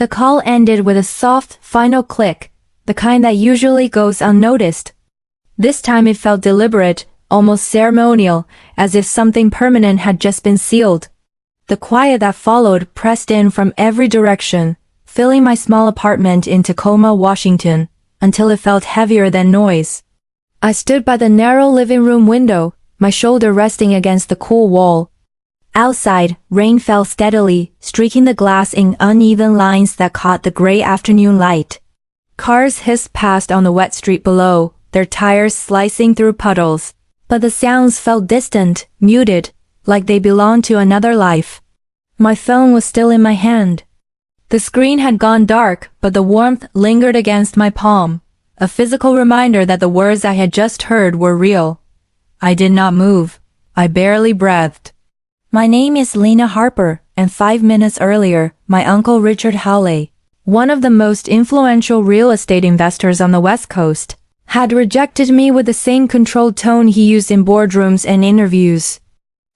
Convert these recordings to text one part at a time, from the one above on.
The call ended with a soft, final click, the kind that usually goes unnoticed. This time it felt deliberate, almost ceremonial, as if something permanent had just been sealed. The quiet that followed pressed in from every direction, filling my small apartment in Tacoma, Washington, until it felt heavier than noise. I stood by the narrow living room window, my shoulder resting against the cool wall. Outside, rain fell steadily, streaking the glass in uneven lines that caught the gray afternoon light. Cars hissed past on the wet street below, their tires slicing through puddles, but the sounds felt distant, muted, like they belonged to another life. My phone was still in my hand. The screen had gone dark, but the warmth lingered against my palm, a physical reminder that the words I had just heard were real. I did not move. I barely breathed. My name is Lena Harper, and 5 minutes earlier, my uncle Richard Howley, one of the most influential real estate investors on the West Coast, had rejected me with the same controlled tone he used in boardrooms and interviews.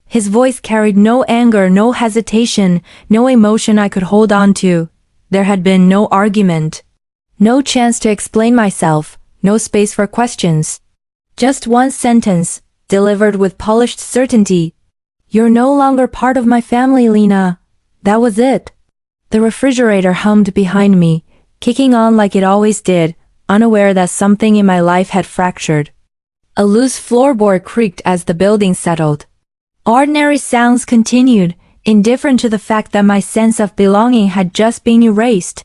His voice carried no anger, no hesitation, no emotion I could hold on to. There had been no argument. No chance to explain myself, no space for questions. Just one sentence, delivered with polished certainty. You're no longer part of my family, Lena. That was it. The refrigerator hummed behind me, kicking on like it always did, unaware that something in my life had fractured. A loose floorboard creaked as the building settled. Ordinary sounds continued, indifferent to the fact that my sense of belonging had just been erased.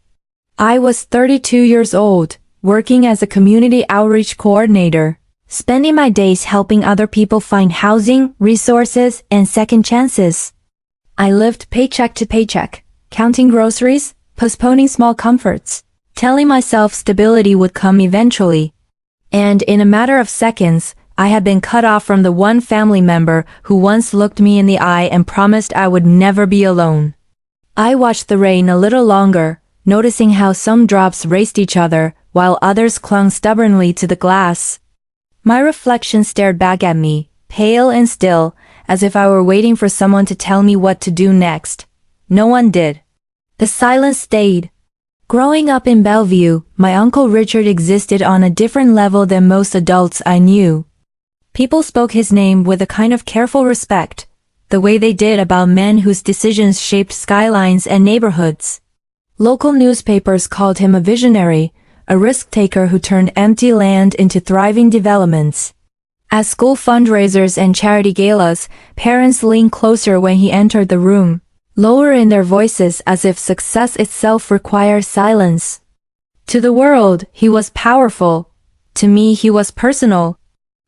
I was 32 years old, working as a community outreach coordinator, spending my days helping other people find housing, resources, and second chances. I lived paycheck to paycheck, counting groceries, postponing small comforts, telling myself stability would come eventually. And in a matter of seconds, I had been cut off from the one family member who once looked me in the eye and promised I would never be alone. I watched the rain a little longer, noticing how some drops raced each other, while others clung stubbornly to the glass. My reflection stared back at me, pale and still, as if I were waiting for someone to tell me what to do next. No one did. The silence stayed. Growing up in Bellevue, my Uncle Richard existed on a different level than most adults I knew. People spoke his name with a kind of careful respect, the way they did about men whose decisions shaped skylines and neighborhoods. Local newspapers called him a visionary, a risk-taker who turned empty land into thriving developments. At school fundraisers and charity galas, parents leaned closer when he entered the room, lower in their voices as if success itself required silence. To the world, he was powerful. To me, he was personal.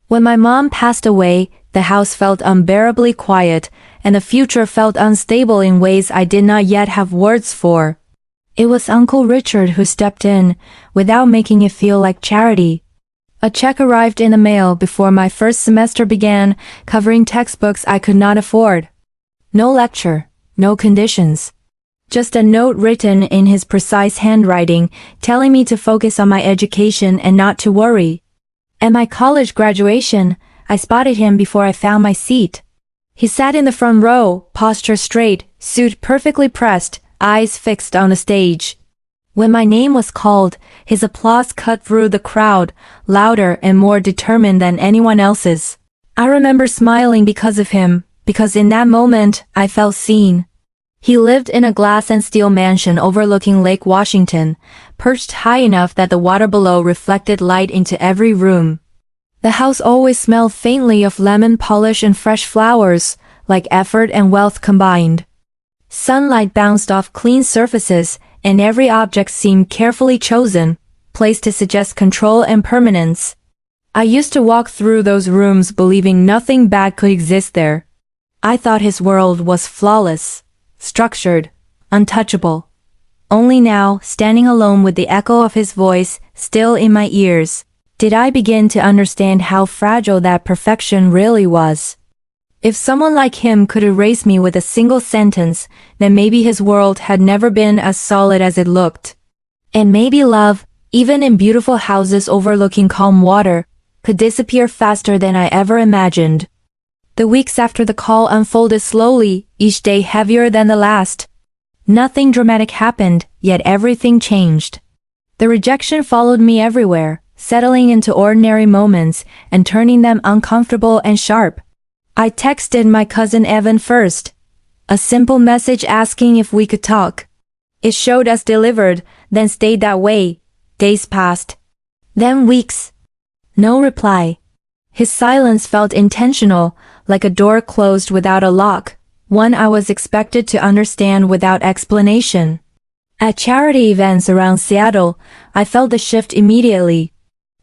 When my mom passed away, the house felt unbearably quiet, and the future felt unstable in ways I did not yet have words for. It was Uncle Richard who stepped in, without making it feel like charity. A check arrived in the mail before my first semester began, covering textbooks I could not afford. No lecture, no conditions. Just a note written in his precise handwriting, telling me to focus on my education and not to worry. At my college graduation, I spotted him before I found my seat. He sat in the front row, posture straight, suit perfectly pressed, eyes fixed on the stage. When my name was called, his applause cut through the crowd, louder and more determined than anyone else's. I remember smiling because of him, because in that moment, I felt seen. He lived in a glass and steel mansion overlooking Lake Washington, perched high enough that the water below reflected light into every room. The house always smelled faintly of lemon polish and fresh flowers, like effort and wealth combined. Sunlight bounced off clean surfaces, and every object seemed carefully chosen, placed to suggest control and permanence. I used to walk through those rooms believing nothing bad could exist there. I thought his world was flawless, structured, untouchable. Only now, standing alone with the echo of his voice still in my ears, did I begin to understand how fragile that perfection really was. If someone like him could erase me with a single sentence, then maybe his world had never been as solid as it looked. And maybe love, even in beautiful houses overlooking calm water, could disappear faster than I ever imagined. The weeks after the call unfolded slowly, each day heavier than the last. Nothing dramatic happened, yet everything changed. The rejection followed me everywhere, settling into ordinary moments and turning them uncomfortable and sharp. I texted my cousin Evan first. A simple message asking if we could talk. It showed as delivered, then stayed that way. Days passed. Then weeks. No reply. His silence felt intentional, like a door closed without a lock, one I was expected to understand without explanation. At charity events around Seattle, I felt the shift immediately.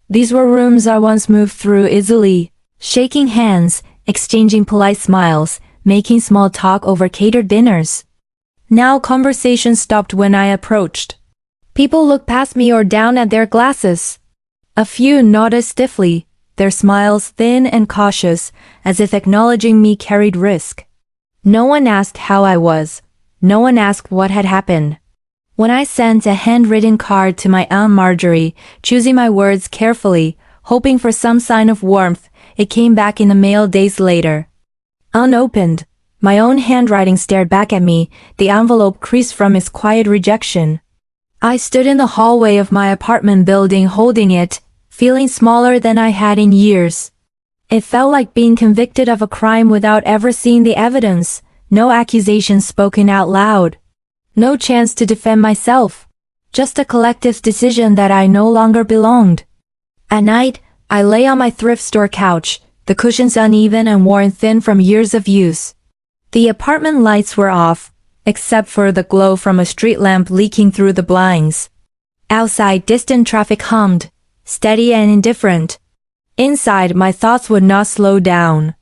These were rooms I once moved through easily, shaking hands, exchanging polite smiles, making small talk over catered dinners. Now conversation stopped when I approached. People looked past me or down at their glasses. A few nodded stiffly, their smiles thin and cautious, as if acknowledging me carried risk. No one asked how I was. No one asked what had happened. When I sent a handwritten card to my Aunt Marjorie, choosing my words carefully, hoping for some sign of warmth, it came back in the mail days later. Unopened, my own handwriting stared back at me, the envelope creased from its quiet rejection. I stood in the hallway of my apartment building holding it, feeling smaller than I had in years. It felt like being convicted of a crime without ever seeing the evidence, no accusations spoken out loud. No chance to defend myself. Just a collective decision that I no longer belonged. At night, I lay on my thrift store couch, the cushions uneven and worn thin from years of use. The apartment lights were off, except for the glow from a street lamp leaking through the blinds. Outside, distant traffic hummed, steady and indifferent. Inside, my thoughts would not slow down.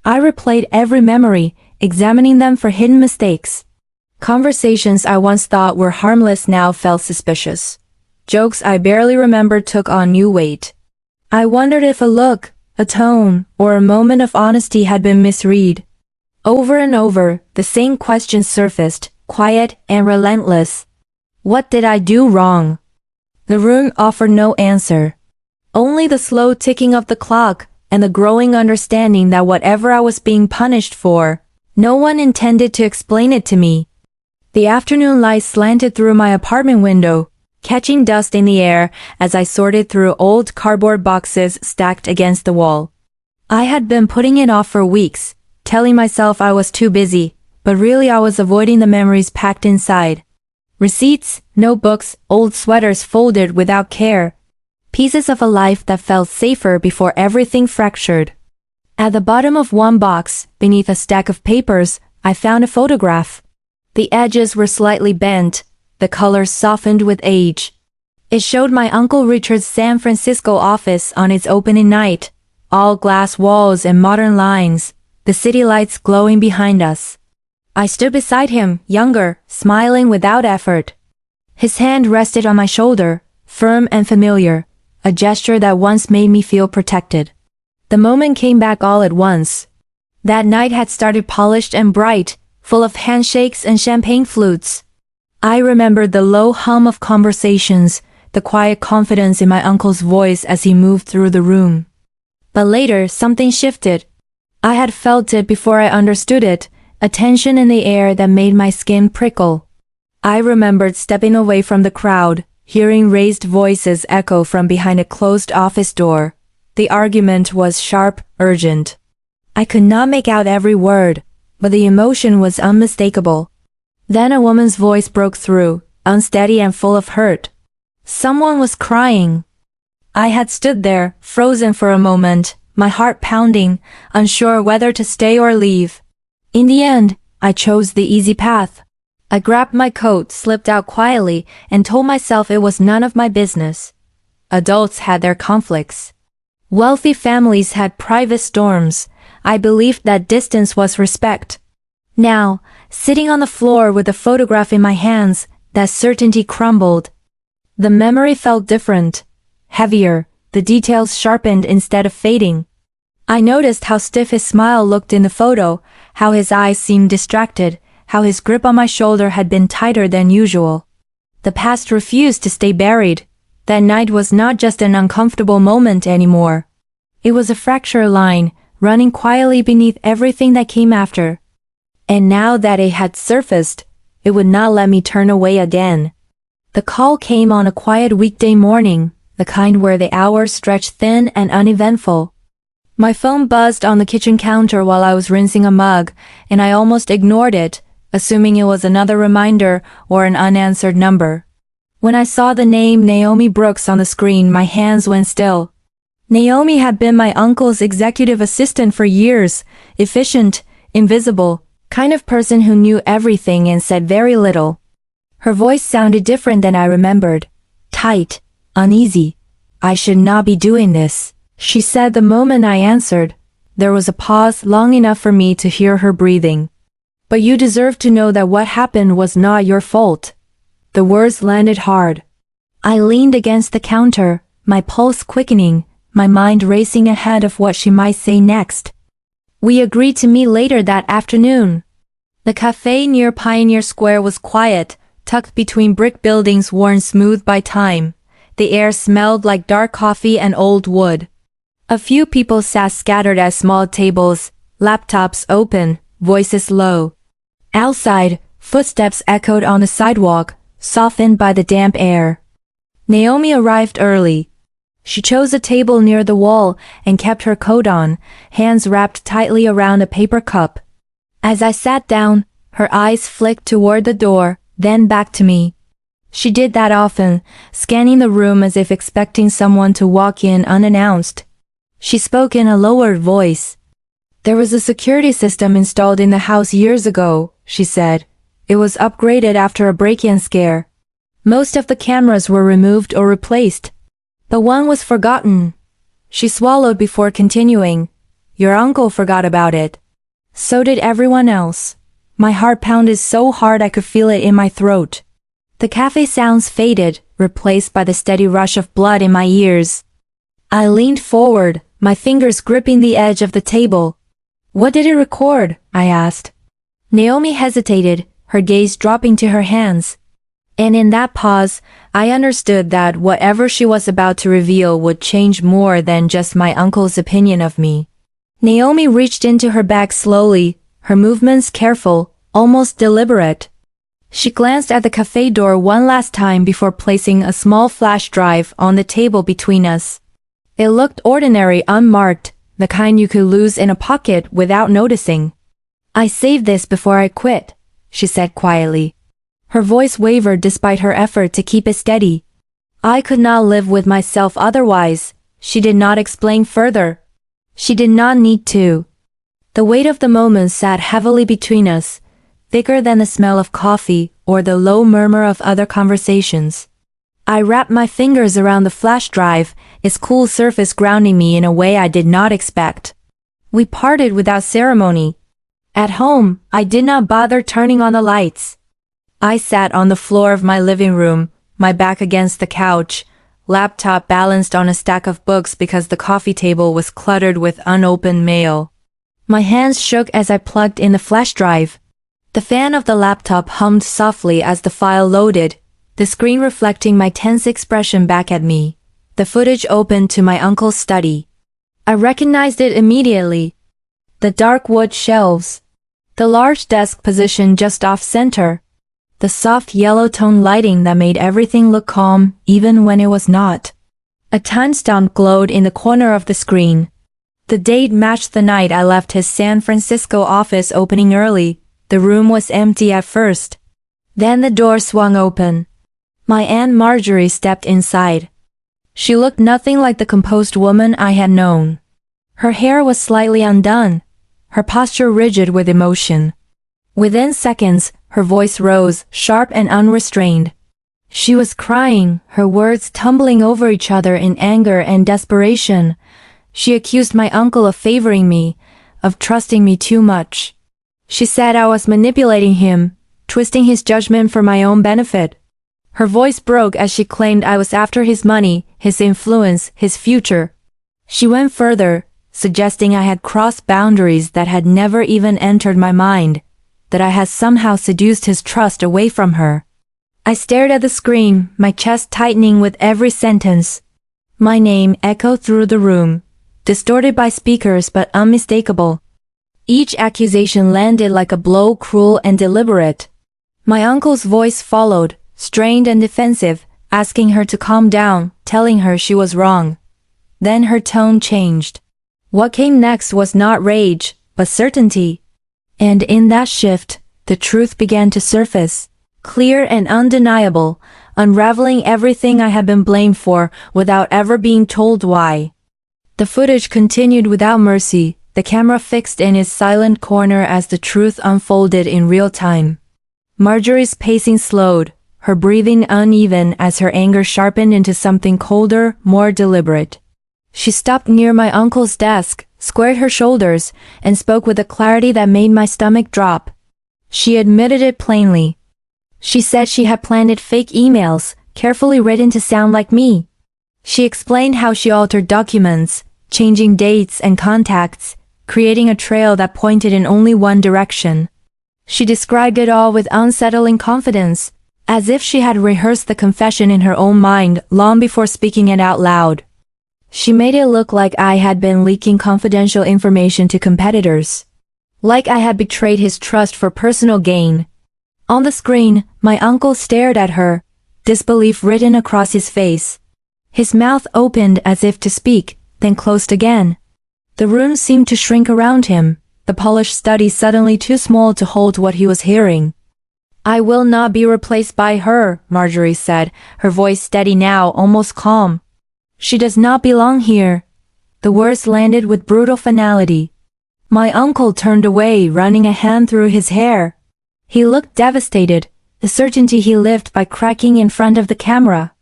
I replayed every memory, examining them for hidden mistakes. Conversations I once thought were harmless now felt suspicious. Jokes I barely remembered took on new weight. I wondered if a look, a tone, or a moment of honesty had been misread. Over and over, the same questions surfaced, quiet and relentless. What did I do wrong? The room offered no answer. Only the slow ticking of the clock and the growing understanding that whatever I was being punished for, no one intended to explain it to me. The afternoon light slanted through my apartment window, catching dust in the air as I sorted through old cardboard boxes stacked against the wall. I had been putting it off for weeks, telling myself I was too busy, but really I was avoiding the memories packed inside. Receipts, notebooks, old sweaters folded without care. Pieces of a life that felt safer before everything fractured. At the bottom of one box, beneath a stack of papers, I found a photograph. The edges were slightly bent, the colors softened with age. It showed my Uncle Richard's San Francisco office on its opening night, all glass walls and modern lines, the city lights glowing behind us. I stood beside him, younger, smiling without effort. His hand rested on my shoulder, firm and familiar, a gesture that once made me feel protected. The moment came back all at once. That night had started polished and bright, full of handshakes and champagne flutes. I remembered the low hum of conversations, the quiet confidence in my uncle's voice as he moved through the room. But later, something shifted. I had felt it before I understood it, a tension in the air that made my skin prickle. I remembered stepping away from the crowd, hearing raised voices echo from behind a closed office door. The argument was sharp, urgent. I could not make out every word, but the emotion was unmistakable. Then a woman's voice broke through, unsteady and full of hurt. Someone was crying. I had stood there, frozen for a moment, my heart pounding, unsure whether to stay or leave. In the end, I chose the easy path. I grabbed my coat, slipped out quietly, and told myself it was none of my business. Adults had their conflicts. Wealthy families had private storms. I believed that distance was respect. Now, sitting on the floor with the photograph in my hands, that certainty crumbled. The memory felt different, heavier, the details sharpened instead of fading. I noticed how stiff his smile looked in the photo, how his eyes seemed distracted, how his grip on my shoulder had been tighter than usual. The past refused to stay buried. That night was not just an uncomfortable moment anymore. It was a fracture line, running quietly beneath everything that came after. And now that it had surfaced, it would not let me turn away again. The call came on a quiet weekday morning, the kind where the hours stretched thin and uneventful. My phone buzzed on the kitchen counter while I was rinsing a mug, and I almost ignored it, assuming it was another reminder or an unanswered number. When I saw the name Naomi Brooks on the screen, my hands went still. Naomi had been my uncle's executive assistant for years, efficient, invisible, kind of person who knew everything and said very little. Her voice sounded different than I remembered. Tight, uneasy. "I should not be doing this," she said the moment I answered. There was a pause long enough for me to hear her breathing. "But you deserve to know that what happened was not your fault." The words landed hard. I leaned against the counter, my pulse quickening, my mind racing ahead of what she might say next. We agreed to meet later that afternoon. The cafe near Pioneer Square was quiet, tucked between brick buildings worn smooth by time. The air smelled like dark coffee and old wood. A few people sat scattered at small tables, laptops open, voices low. Outside, footsteps echoed on the sidewalk, softened by the damp air. Naomi arrived early. She chose a table near the wall and kept her coat on, hands wrapped tightly around a paper cup. As I sat down, her eyes flicked toward the door, then back to me. She did that often, scanning the room as if expecting someone to walk in unannounced. She spoke in a lowered voice. "There was a security system installed in the house years ago," she said. "It was upgraded after a break-in scare. Most of the cameras were removed or replaced. But one was forgotten." She swallowed before continuing. "Your uncle forgot about it. So did everyone else." My heart pounded so hard I could feel it in my throat. The cafe sounds faded, replaced by the steady rush of blood in my ears. I leaned forward, my fingers gripping the edge of the table. "What did it record?" I asked. Naomi hesitated, her gaze dropping to her hands. And in that pause, I understood that whatever she was about to reveal would change more than just my uncle's opinion of me. Naomi reached into her bag slowly, her movements careful, almost deliberate. She glanced at the cafe door one last time before placing a small flash drive on the table between us. It looked ordinary, unmarked, the kind you could lose in a pocket without noticing. "I saved this before I quit," she said quietly. Her voice wavered despite her effort to keep it steady. I could not live with myself otherwise. She did not explain further. She did not need to. The weight of the moment sat heavily between us, thicker than the smell of coffee or the low murmur of other conversations. I wrapped my fingers around the flash drive, its cool surface grounding me in a way I did not expect. We parted without ceremony. At home, I did not bother turning on the lights. I sat on the floor of my living room, my back against the couch, laptop balanced on a stack of books because the coffee table was cluttered with unopened mail. My hands shook as I plugged in the flash drive. The fan of the laptop hummed softly as the file loaded, the screen reflecting my tense expression back at me. The footage opened to my uncle's study. I recognized it immediately. The dark wood shelves. The large desk positioned just off-center. The soft yellow-tone lighting that made everything look calm, even when it was not. A timestamp glowed in the corner of the screen. The date matched the night I left his San Francisco office opening early. The room was empty at first. Then the door swung open. My Aunt Marjorie stepped inside. She looked nothing like the composed woman I had known. Her hair was slightly undone, her posture rigid with emotion. Within seconds, her voice rose, sharp and unrestrained. She was crying, her words tumbling over each other in anger and desperation. She accused my uncle of favoring me, of trusting me too much. She said I was manipulating him, twisting his judgment for my own benefit. Her voice broke as she claimed I was after his money, his influence, his future. She went further, suggesting I had crossed boundaries that had never even entered my mind, that I had somehow seduced his trust away from her. I stared at the screen, my chest tightening with every sentence. My name echoed through the room, distorted by speakers but unmistakable. Each accusation landed like a blow, cruel and deliberate. My uncle's voice followed, strained and defensive, asking her to calm down, telling her she was wrong. Then her tone changed. What came next was not rage, but certainty. And in that shift, the truth began to surface, clear and undeniable, unraveling everything I had been blamed for without ever being told why. The footage continued without mercy, the camera fixed in its silent corner as the truth unfolded in real time. Marjorie's pacing slowed, her breathing uneven as her anger sharpened into something colder, more deliberate. She stopped near my uncle's desk, squared her shoulders, and spoke with a clarity that made my stomach drop. She admitted it plainly. She said she had planted fake emails, carefully written to sound like me. She explained how she altered documents, changing dates and contacts, creating a trail that pointed in only one direction. She described it all with unsettling confidence, as if she had rehearsed the confession in her own mind long before speaking it out loud. She made it look like I had been leaking confidential information to competitors. Like I had betrayed his trust for personal gain. On the screen, my uncle stared at her, disbelief written across his face. His mouth opened as if to speak, then closed again. The room seemed to shrink around him, the polished study suddenly too small to hold what he was hearing. I will not be replaced by her, Marjorie said, her voice steady now, almost calm. She does not belong here. The words landed with brutal finality. My uncle turned away, running a hand through his hair. He looked devastated, the certainty he lived by cracking in front of the camera.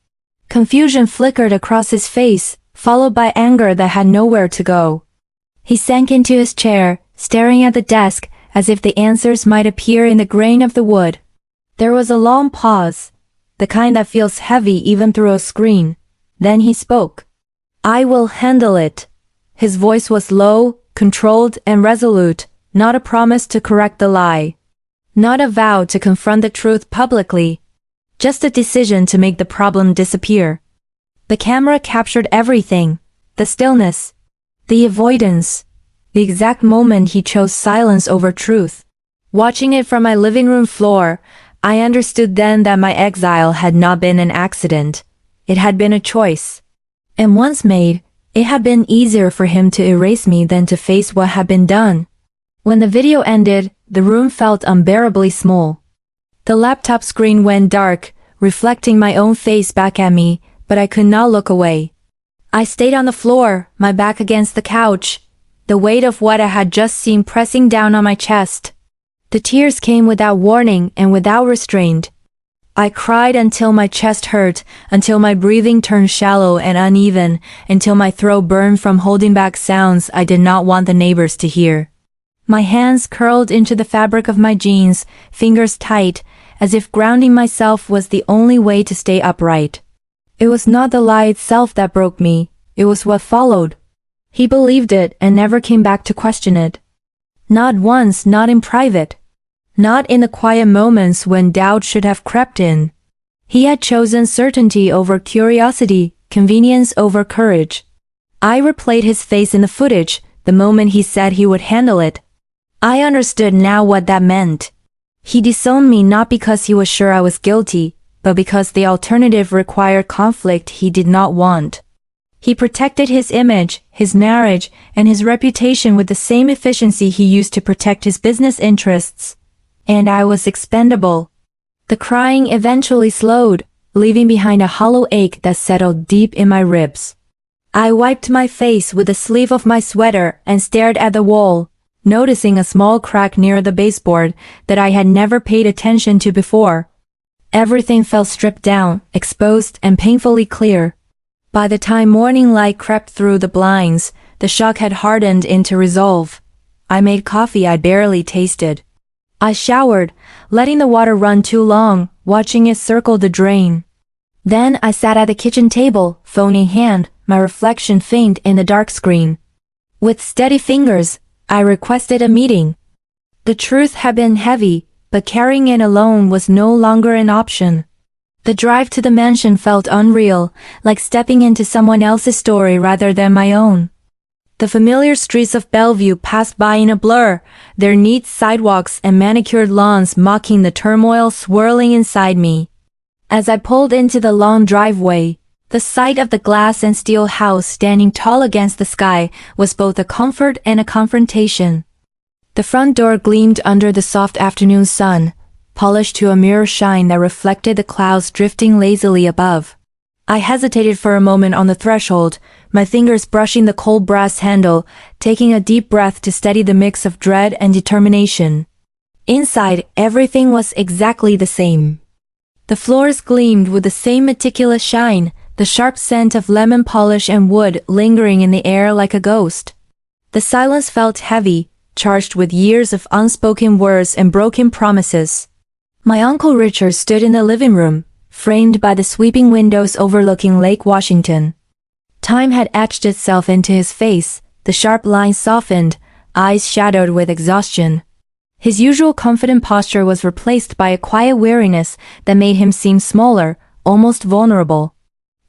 Confusion flickered across his face, followed by anger that had nowhere to go. He sank into his chair, staring at the desk, as if the answers might appear in the grain of the wood. There was a long pause, the kind that feels heavy even through a screen. Then he spoke. I will handle it. His voice was low, controlled and resolute, not a promise to correct the lie. Not a vow to confront the truth publicly. Just a decision to make the problem disappear. The camera captured everything. The stillness. The avoidance. The exact moment he chose silence over truth. Watching it from my living room floor, I understood then that my exile had not been an accident. It had been a choice. And once made, it had been easier for him to erase me than to face what had been done. When the video ended, the room felt unbearably small. The laptop screen went dark, reflecting my own face back at me, but I could not look away. I stayed on the floor, my back against the couch, the weight of what I had just seen pressing down on my chest. The tears came without warning and without restraint. I cried until my chest hurt, until my breathing turned shallow and uneven, until my throat burned from holding back sounds I did not want the neighbors to hear. My hands curled into the fabric of my jeans, fingers tight, as if grounding myself was the only way to stay upright. It was not the lie itself that broke me, it was what followed. He believed it and never came back to question it. Not once, not in private. Not in the quiet moments when doubt should have crept in. He had chosen certainty over curiosity, convenience over courage. I replayed his face in the footage, the moment he said he would handle it. I understood now what that meant. He disowned me not because he was sure I was guilty, but because the alternative required conflict he did not want. He protected his image, his marriage, and his reputation with the same efficiency he used to protect his business interests. And I was expendable. The crying eventually slowed, leaving behind a hollow ache that settled deep in my ribs. I wiped my face with the sleeve of my sweater and stared at the wall, noticing a small crack near the baseboard that I had never paid attention to before. Everything felt stripped down, exposed and painfully clear. By the time morning light crept through the blinds, the shock had hardened into resolve. I made coffee I barely tasted. I showered, letting the water run too long, watching it circle the drain. Then I sat at the kitchen table, phone in hand, my reflection faint in the dark screen. With steady fingers, I requested a meeting. The truth had been heavy, but carrying it alone was no longer an option. The drive to the mansion felt unreal, like stepping into someone else's story rather than my own. The familiar streets of Bellevue passed by in a blur, their neat sidewalks and manicured lawns mocking the turmoil swirling inside me. As I pulled into the long driveway, the sight of the glass and steel house standing tall against the sky was both a comfort and a confrontation. The front door gleamed under the soft afternoon sun, polished to a mirror shine that reflected the clouds drifting lazily above. I hesitated for a moment on the threshold, my fingers brushing the cold brass handle, taking a deep breath to steady the mix of dread and determination. Inside, everything was exactly the same. The floors gleamed with the same meticulous shine, the sharp scent of lemon polish and wood lingering in the air like a ghost. The silence felt heavy, charged with years of unspoken words and broken promises. My Uncle Richard stood in the living room, framed by the sweeping windows overlooking Lake Washington. Time had etched itself into his face, the sharp lines softened, eyes shadowed with exhaustion. His usual confident posture was replaced by a quiet weariness that made him seem smaller, almost vulnerable.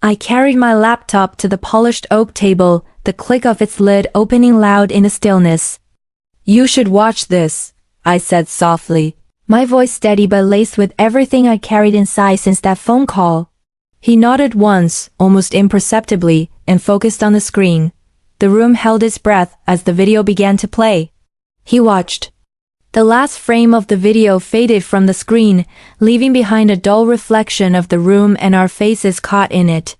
I carried my laptop to the polished oak table, the click of its lid opening loud in the stillness. "You should watch this," I said softly, my voice steady but laced with everything I carried inside since that phone call. He nodded once, almost imperceptibly, and focused on the screen. The room held its breath as the video began to play. He watched. The last frame of the video faded from the screen, leaving behind a dull reflection of the room and our faces caught in it.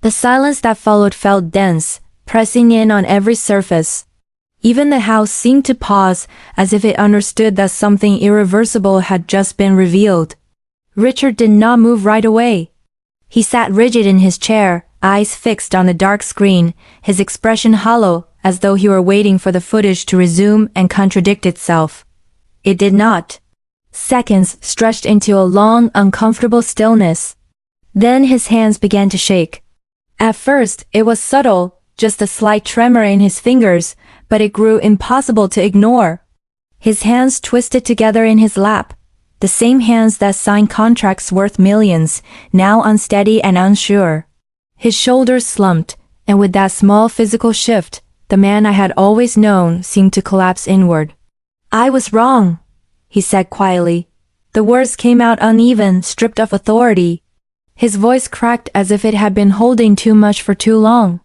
The silence that followed felt dense, pressing in on every surface. Even the house seemed to pause, as if it understood that something irreversible had just been revealed. Richard did not move right away. He sat rigid in his chair, eyes fixed on the dark screen, his expression hollow, as though he were waiting for the footage to resume and contradict itself. It did not. Seconds stretched into a long, uncomfortable stillness. Then his hands began to shake. At first, it was subtle, just a slight tremor in his fingers, but it grew impossible to ignore. His hands twisted together in his lap, the same hands that signed contracts worth millions, now unsteady and unsure. His shoulders slumped, and with that small physical shift, the man I had always known seemed to collapse inward. "I was wrong," he said quietly. The words came out uneven, stripped of authority. His voice cracked as if it had been holding too much for too long.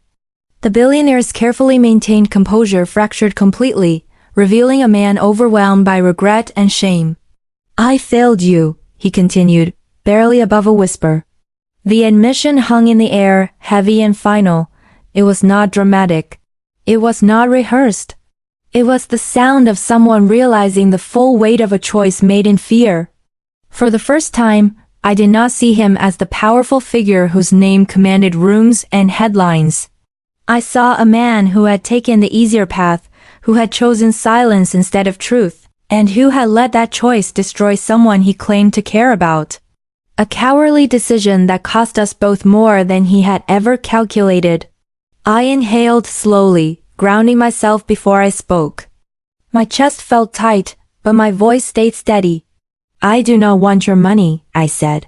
The billionaire's carefully maintained composure fractured completely, revealing a man overwhelmed by regret and shame. "I failed you," he continued, barely above a whisper. The admission hung in the air, heavy and final. It was not dramatic. It was not rehearsed. It was the sound of someone realizing the full weight of a choice made in fear. For the first time, I did not see him as the powerful figure whose name commanded rooms and headlines. I saw a man who had taken the easier path, who had chosen silence instead of truth, and who had let that choice destroy someone he claimed to care about. A cowardly decision that cost us both more than he had ever calculated. I inhaled slowly, grounding myself before I spoke. My chest felt tight, but my voice stayed steady. "I do not want your money," I said.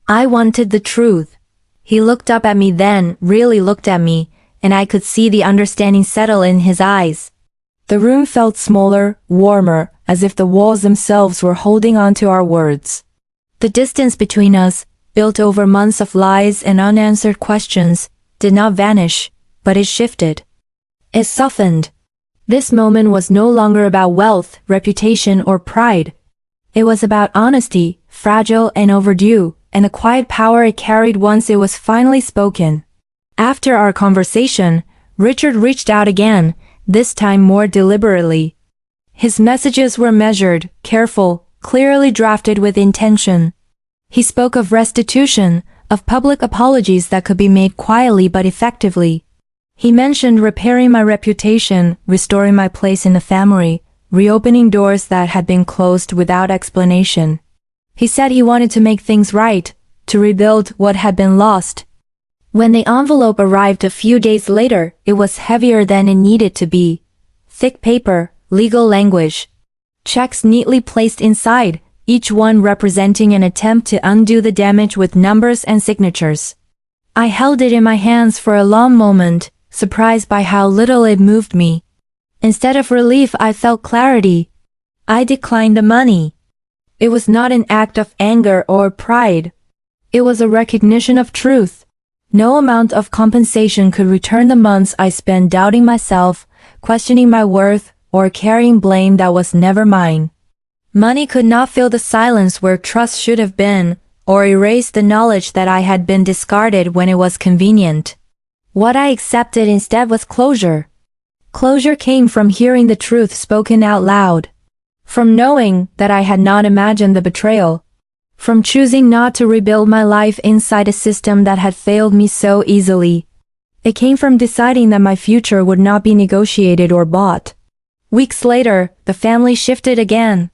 "I wanted the truth." He looked up at me then, really looked at me, and I could see the understanding settle in his eyes. The room felt smaller, warmer, as if the walls themselves were holding on to our words. The distance between us, built over months of lies and unanswered questions, did not vanish, but it shifted. It softened. This moment was no longer about wealth, reputation, or pride. It was about honesty, fragile and overdue, and the quiet power it carried once it was finally spoken. After our conversation, Richard reached out again, this time more deliberately. His messages were measured, careful, clearly drafted with intention. He spoke of restitution, of public apologies that could be made quietly but effectively. He mentioned repairing my reputation, restoring my place in the family, reopening doors that had been closed without explanation. He said he wanted to make things right, to rebuild what had been lost. When the envelope arrived a few days later, it was heavier than it needed to be. Thick paper, legal language. Checks neatly placed inside, each one representing an attempt to undo the damage with numbers and signatures. I held it in my hands for a long moment, surprised by how little it moved me. Instead of relief, I felt clarity. I declined the money. It was not an act of anger or pride. It was a recognition of truth. No amount of compensation could return the months I spent doubting myself, questioning my worth, or carrying blame that was never mine. Money could not fill the silence where trust should have been, or erase the knowledge that I had been discarded when it was convenient. What I accepted instead was closure. Closure came from hearing the truth spoken out loud. From knowing that I had not imagined the betrayal. From choosing not to rebuild my life inside a system that had failed me so easily. It came from deciding that my future would not be negotiated or bought. Weeks later, the family shifted again.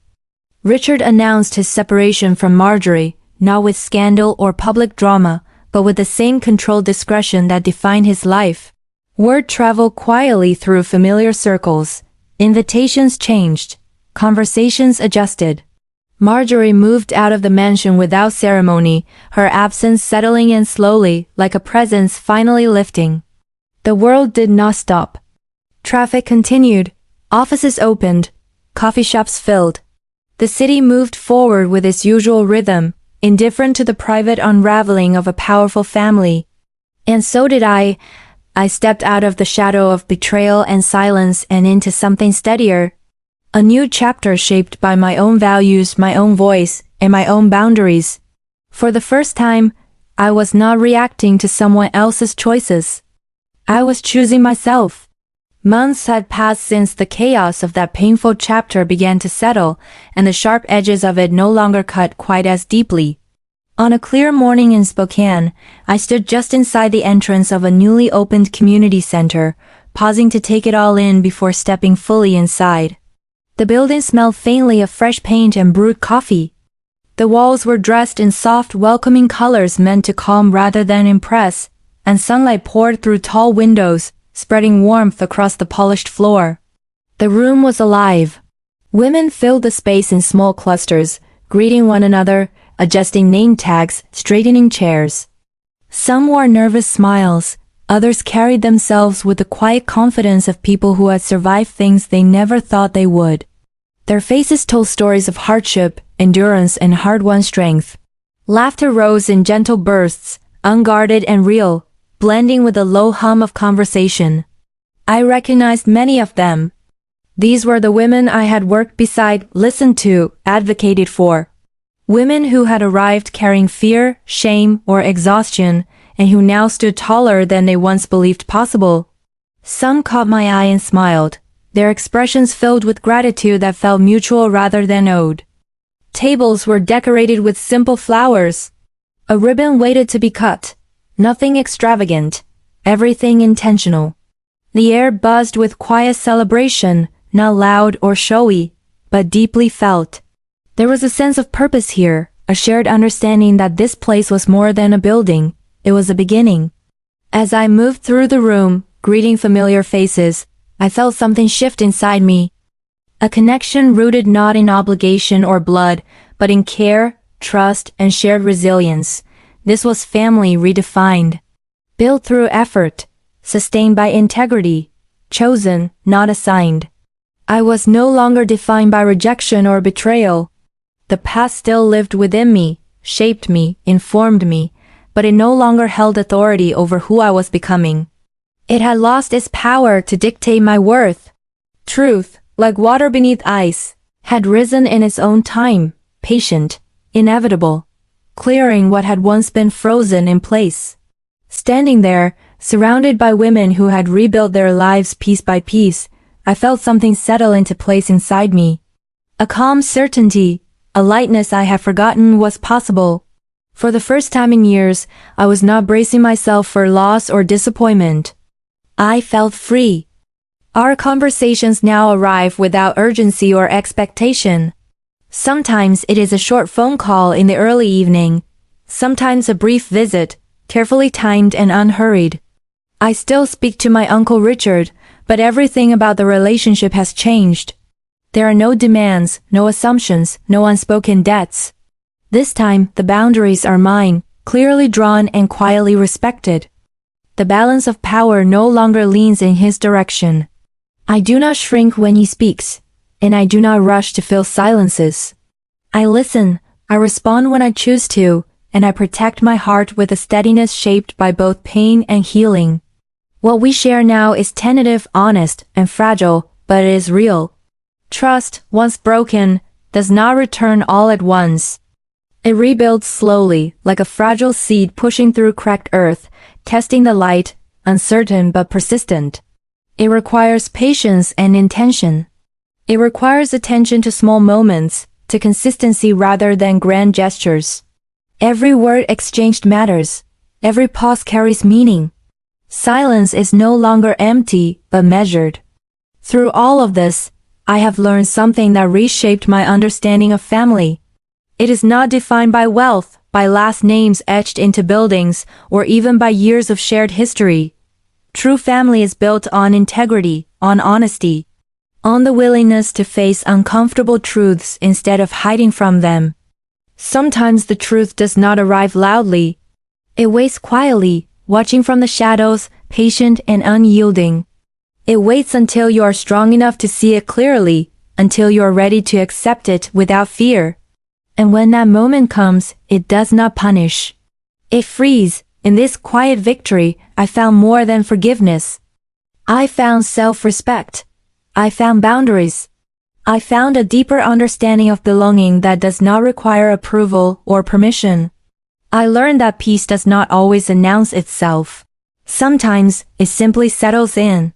Richard announced his separation from Marjorie, not with scandal or public drama, but with the same controlled discretion that defined his life. Word traveled quietly through familiar circles. Invitations changed. Conversations adjusted. Marjorie moved out of the mansion without ceremony, her absence settling in slowly, like a presence finally lifting. The world did not stop. Traffic continued, offices opened, coffee shops filled. The city moved forward with its usual rhythm, indifferent to the private unraveling of a powerful family. And so did I. I stepped out of the shadow of betrayal and silence and into something steadier. A new chapter shaped by my own values, my own voice, and my own boundaries. For the first time, I was not reacting to someone else's choices. I was choosing myself. Months had passed since the chaos of that painful chapter began to settle, and the sharp edges of it no longer cut quite as deeply. On a clear morning in Spokane, I stood just inside the entrance of a newly opened community center, pausing to take it all in before stepping fully inside. The building smelled faintly of fresh paint and brewed coffee. The walls were dressed in soft, welcoming colors meant to calm rather than impress, and sunlight poured through tall windows, spreading warmth across the polished floor. The room was alive. Women filled the space in small clusters, greeting one another, adjusting name tags, straightening chairs. Some wore nervous smiles, others carried themselves with the quiet confidence of people who had survived things they never thought they would. Their faces told stories of hardship, endurance, and hard-won strength. Laughter rose in gentle bursts, unguarded and real, blending with the low hum of conversation. I recognized many of them. These were the women I had worked beside, listened to, advocated for. Women who had arrived carrying fear, shame, or exhaustion, and who now stood taller than they once believed possible. Some caught my eye and smiled, their expressions filled with gratitude that felt mutual rather than owed. Tables were decorated with simple flowers. A ribbon waited to be cut. Nothing extravagant, everything intentional. The air buzzed with quiet celebration, not loud or showy, but deeply felt. There was a sense of purpose here, a shared understanding that this place was more than a building. It was a beginning. As I moved through the room, greeting familiar faces, I felt something shift inside me. A connection rooted not in obligation or blood, but in care, trust, and shared resilience. This was family redefined. Built through effort, sustained by integrity, chosen, not assigned. I was no longer defined by rejection or betrayal. The past still lived within me, shaped me, informed me, but it no longer held authority over who I was becoming. It had lost its power to dictate my worth. Truth, like water beneath ice, had risen in its own time, patient, inevitable, clearing what had once been frozen in place. Standing there, surrounded by women who had rebuilt their lives piece by piece, I felt something settle into place inside me. A calm certainty, a lightness I had forgotten was possible. For the first time in years, I was not bracing myself for loss or disappointment. I felt free. Our conversations now arrive without urgency or expectation. Sometimes it is a short phone call in the early evening, sometimes a brief visit, carefully timed and unhurried. I still speak to my Uncle Richard, but everything about the relationship has changed. There are no demands, no assumptions, no unspoken debts. This time, the boundaries are mine, clearly drawn and quietly respected. The balance of power no longer leans in his direction. I do not shrink when he speaks, and I do not rush to fill silences. I listen, I respond when I choose to, and I protect my heart with a steadiness shaped by both pain and healing. What we share now is tentative, honest, and fragile, but it is real. Trust, once broken, does not return all at once. It rebuilds slowly, like a fragile seed pushing through cracked earth, testing the light, uncertain but persistent. It requires patience and intention. It requires attention to small moments, to consistency rather than grand gestures. Every word exchanged matters. Every pause carries meaning. Silence is no longer empty, but measured. Through all of this, I have learned something that reshaped my understanding of family. It is not defined by wealth, by last names etched into buildings, or even by years of shared history. True family is built on integrity, on honesty, on the willingness to face uncomfortable truths instead of hiding from them. Sometimes the truth does not arrive loudly. It waits quietly, watching from the shadows, patient and unyielding. It waits until you are strong enough to see it clearly, until you are ready to accept it without fear. And when that moment comes, it does not punish. It frees. In this quiet victory, I found more than forgiveness. I found self-respect. I found boundaries. I found a deeper understanding of belonging that does not require approval or permission. I learned that peace does not always announce itself. Sometimes, it simply settles in.